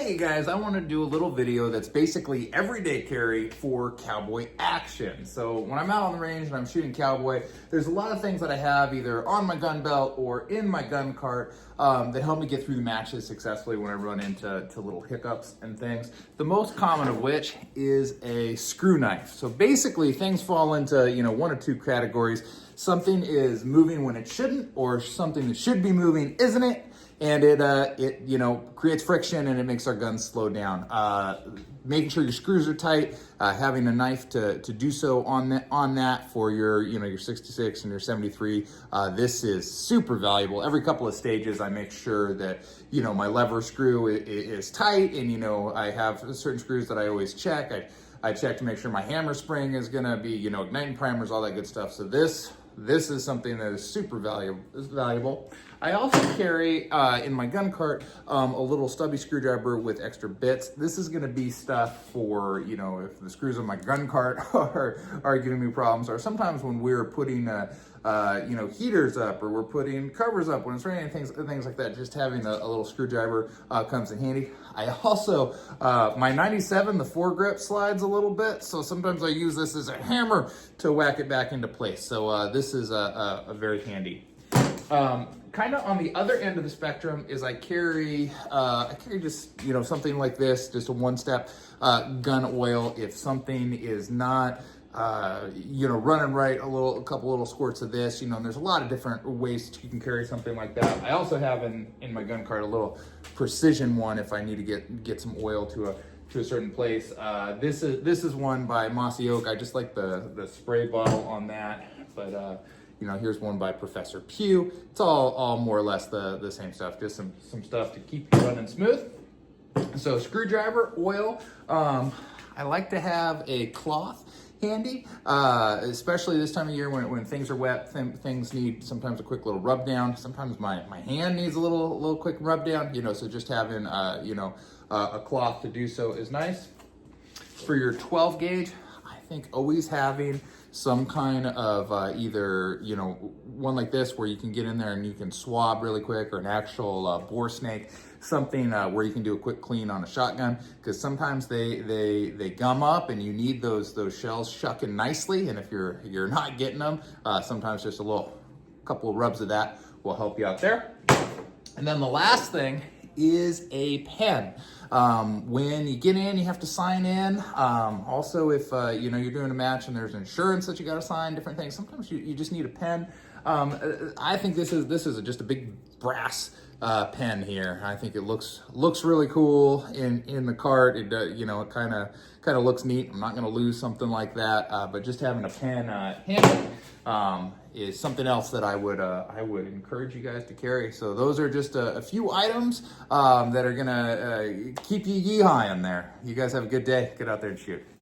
Hey guys, I want to do a little video that's basically everyday carry for cowboy action. So when I'm out on the range and I'm shooting cowboy, there's a lot of things that I have either on my gun belt or in my gun cart that help me get through the matches successfully when I run into little hiccups and things. The most common of which is a screw knife. So basically things fall into, one or two categories. Something is moving when it shouldn't, or something that should be moving isn't it? And it creates friction and it makes our guns slow down. Making sure your screws are tight, having a knife to do so on that for your 66 and your 73. This is super valuable. Every couple of stages, I make sure that my lever screw is tight, and I have certain screws that I always check. I check to make sure my hammer spring is gonna be igniting primers, all that good stuff. So this is something that is super valuable. I also carry in my gun cart a little stubby screwdriver with extra bits. This is gonna be stuff for, if the screws on my gun cart are giving me problems, or sometimes when we're putting heaters up, or we're putting covers up when it's raining, things like that. Just having a little screwdriver comes in handy. I also, my 97, the foregrip slides a little bit, so sometimes I use this as a hammer to whack it back into place. So this is a very handy. Kind of on the other end of the spectrum is I carry just, something like this, just a one-step gun oil. If something is not, running right, a couple little squirts of this, and there's a lot of different ways you can carry something like that. I also have in my gun cart a little precision one if I need to get some oil to a certain place. This is one by Mossy Oak. I just like the spray bottle on that, but here's one by Professor Pugh. It's all more or less the same stuff, just some stuff to keep you running smooth. So screwdriver, oil. I like to have a cloth handy, especially this time of year when things are wet. Things need sometimes a quick little rub down. Sometimes my hand needs a little quick rub down. So just having a cloth to do so is nice. For your 12 gauge, I think always having some kind of either one like this where you can get in there and you can swab really quick, or an actual bore snake, something where you can do a quick clean on a shotgun, because sometimes they gum up and you need those shells shucking nicely, and if you're not getting them, sometimes just couple of rubs of that will help you out there. And then the last thing is a pen. When you get in, you have to sign in. Also, if you're doing a match and there's insurance that you got to sign, different things, sometimes you just need a pen. I think this is just a big brass pen here. I think it looks really cool in the cart. It kind of looks neat. I'm not going to lose something like that, but just having a pen handy is something else that I would encourage you guys to carry. So those are just a few items that are gonna keep you yeehaw in there. You guys have a good day. Get out there and shoot.